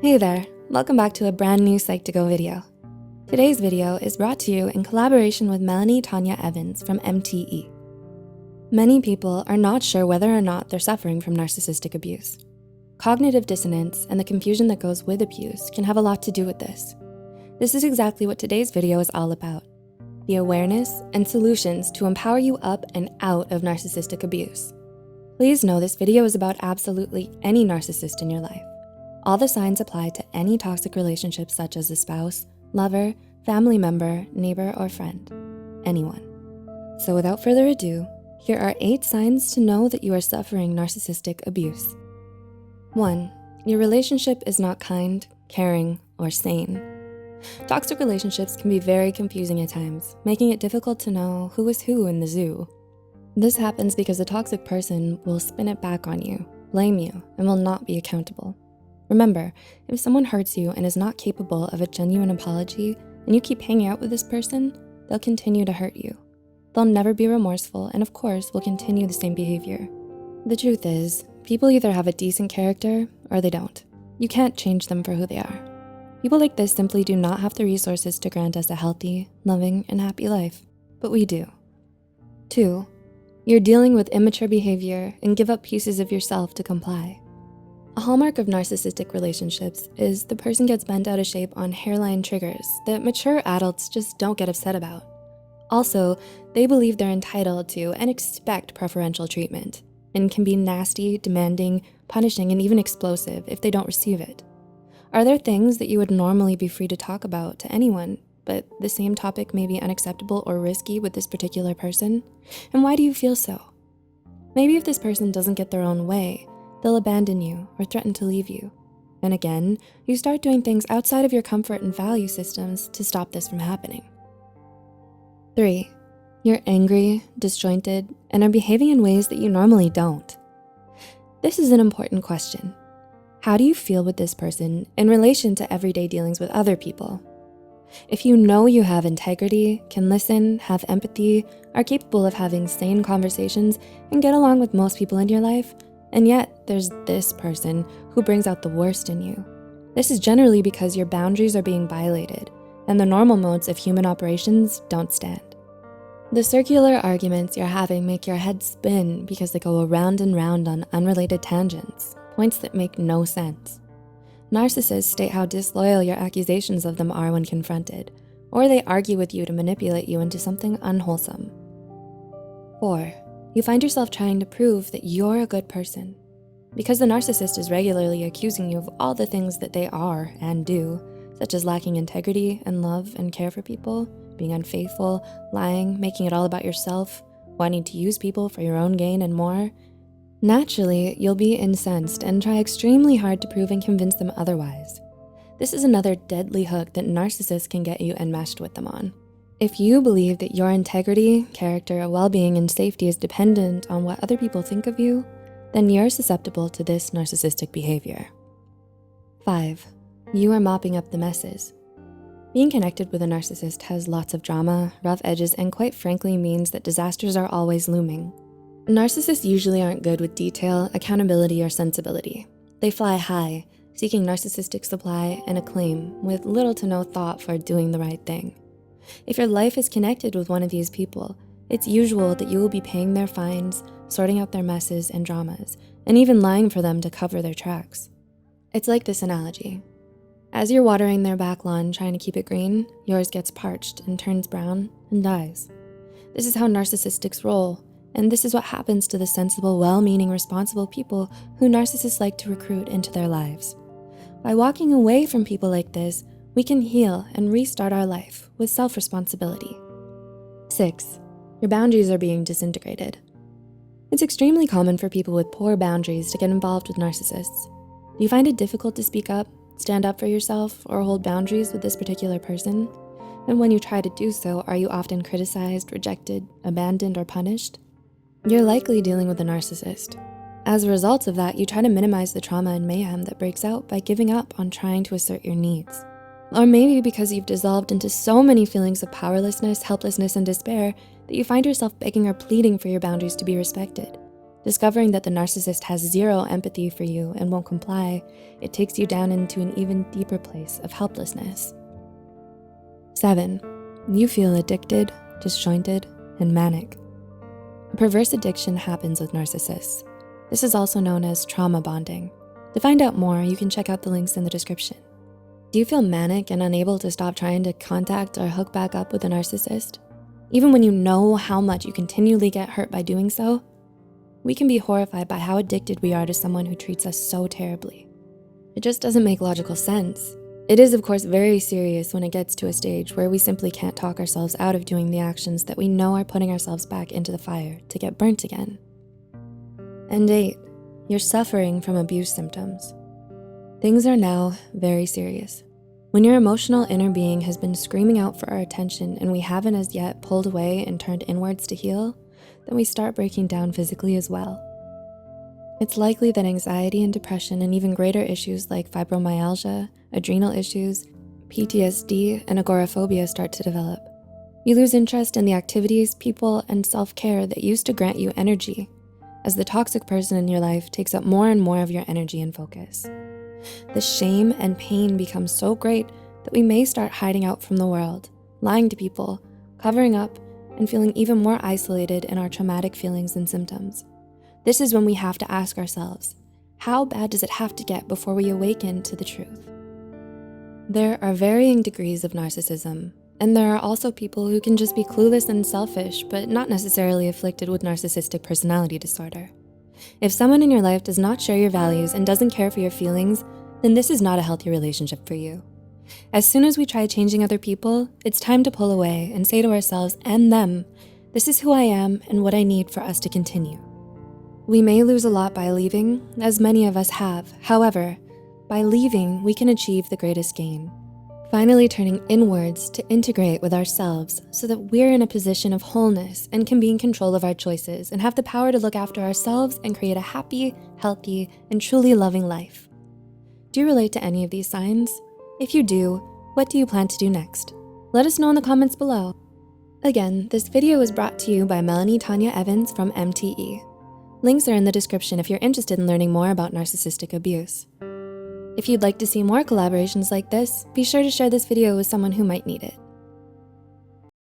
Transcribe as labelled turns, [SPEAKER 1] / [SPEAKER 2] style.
[SPEAKER 1] Hey there, welcome back to a brand new Psych2Go video. Today's video is brought to you in collaboration with Melanie Tanya Evans from MTE. Many people are not sure whether or not they're suffering from narcissistic abuse. Cognitive dissonance and the confusion that goes with abuse can have a lot to do with this. This is exactly what today's video is all about: the awareness and solutions to empower you up and out of narcissistic abuse. Please know this video is about absolutely any narcissist in your life. All the signs apply to any toxic relationship such as a spouse, lover, family member, neighbor, or friend, anyone. So without further ado, here are 8 signs to know that you are suffering narcissistic abuse. 1, your relationship is not kind, caring, or sane. Toxic relationships can be very confusing at times, making it difficult to know who is who in the zoo. This happens because a toxic person will spin it back on you, blame you, and will not be accountable. Remember, if someone hurts you and is not capable of a genuine apology and you keep hanging out with this person, they'll continue to hurt you. They'll never be remorseful and of course will continue the same behavior. The truth is, people either have a decent character or they don't. You can't change them for who they are. People like this simply do not have the resources to grant us a healthy, loving, and happy life, but we do. 2, you're dealing with immature behavior and give up pieces of yourself to comply. A hallmark of narcissistic relationships is the person gets bent out of shape on hairline triggers that mature adults just don't get upset about. Also, they believe they're entitled to and expect preferential treatment and can be nasty, demanding, punishing, and even explosive if they don't receive it. Are there things that you would normally be free to talk about to anyone, but the same topic may be unacceptable or risky with this particular person? And why do you feel so? Maybe if this person doesn't get their own way, they'll abandon you or threaten to leave you. And again, you start doing things outside of your comfort and value systems to stop this from happening. 3, you're angry, disjointed, and are behaving in ways that you normally don't. This is an important question. How do you feel with this person in relation to everyday dealings with other people? If you know you have integrity, can listen, have empathy, are capable of having sane conversations, and get along with most people in your life, and yet there's this person who brings out the worst in you. This is generally because your boundaries are being violated and the normal modes of human operations don't stand. The circular arguments you're having make your head spin because they go around and round on unrelated tangents, points that make no sense. Narcissists state how disloyal your accusations of them are when confronted, or they argue with you to manipulate you into something unwholesome. 4, you find yourself trying to prove that you're a good person. Because the narcissist is regularly accusing you of all the things that they are and do, such as lacking integrity and love and care for people, being unfaithful, lying, making it all about yourself, wanting to use people for your own gain and more, naturally, you'll be incensed and try extremely hard to prove and convince them otherwise. This is another deadly hook that narcissists can get you enmeshed with them on. If you believe that your integrity, character, well-being, and safety is dependent on what other people think of you, then you're susceptible to this narcissistic behavior. 5, you are mopping up the messes. Being connected with a narcissist has lots of drama, rough edges, and quite frankly means that disasters are always looming. Narcissists usually aren't good with detail, accountability, or sensibility. They fly high, seeking narcissistic supply and acclaim with little to no thought for doing the right thing. If your life is connected with one of these people, it's usual that you will be paying their fines, sorting out their messes and dramas, and even lying for them to cover their tracks. It's like this analogy. As you're watering their back lawn trying to keep it green, yours gets parched and turns brown and dies. This is how narcissists roll, and this is what happens to the sensible, well-meaning, responsible people who narcissists like to recruit into their lives. By walking away from people like this, we can heal and restart our life with self-responsibility. 6, your boundaries are being disintegrated. It's extremely common for people with poor boundaries to get involved with narcissists. Do you find it difficult to speak up, stand up for yourself, or hold boundaries with this particular person? And when you try to do so, are you often criticized, rejected, abandoned, or punished? You're likely dealing with a narcissist. As a result of that, you try to minimize the trauma and mayhem that breaks out by giving up on trying to assert your needs. Or maybe because you've dissolved into so many feelings of powerlessness, helplessness, and despair that you find yourself begging or pleading for your boundaries to be respected. Discovering that the narcissist has zero empathy for you and won't comply, it takes you down into an even deeper place of helplessness. 7, you feel addicted, disjointed, and manic. A perverse addiction happens with narcissists. This is also known as trauma bonding. To find out more, you can check out the links in the description. Do you feel manic and unable to stop trying to contact or hook back up with a narcissist? Even when you know how much you continually get hurt by doing so? We can be horrified by how addicted we are to someone who treats us so terribly. It just doesn't make logical sense. It is, of course, very serious when it gets to a stage where we simply can't talk ourselves out of doing the actions that we know are putting ourselves back into the fire to get burnt again. And 8, you're suffering from abuse symptoms. Things are now very serious. When your emotional inner being has been screaming out for our attention and we haven't as yet pulled away and turned inwards to heal, then we start breaking down physically as well. It's likely that anxiety and depression and even greater issues like fibromyalgia, adrenal issues, PTSD, and agoraphobia start to develop. You lose interest in the activities, people, and self-care that used to grant you energy, as the toxic person in your life takes up more and more of your energy and focus. The shame and pain become so great that we may start hiding out from the world, lying to people, covering up, and feeling even more isolated in our traumatic feelings and symptoms. This is when we have to ask ourselves, how bad does it have to get before we awaken to the truth? There are varying degrees of narcissism, and there are also people who can just be clueless and selfish, but not necessarily afflicted with narcissistic personality disorder. If someone in your life does not share your values and doesn't care for your feelings, then this is not a healthy relationship for you. As soon as we try changing other people, it's time to pull away and say to ourselves and them, this is who I am and what I need for us to continue. We may lose a lot by leaving, as many of us have. However, by leaving, we can achieve the greatest gain. Finally turning inwards to integrate with ourselves so that we're in a position of wholeness and can be in control of our choices and have the power to look after ourselves and create a happy, healthy, and truly loving life. Do you relate to any of these signs? If you do, what do you plan to do next? Let us know in the comments below. Again, this video was brought to you by Melanie Tanya Evans from MTE. Links are in the description if you're interested in learning more about narcissistic abuse. If you'd like to see more collaborations like this, be sure to share this video with someone who might need it.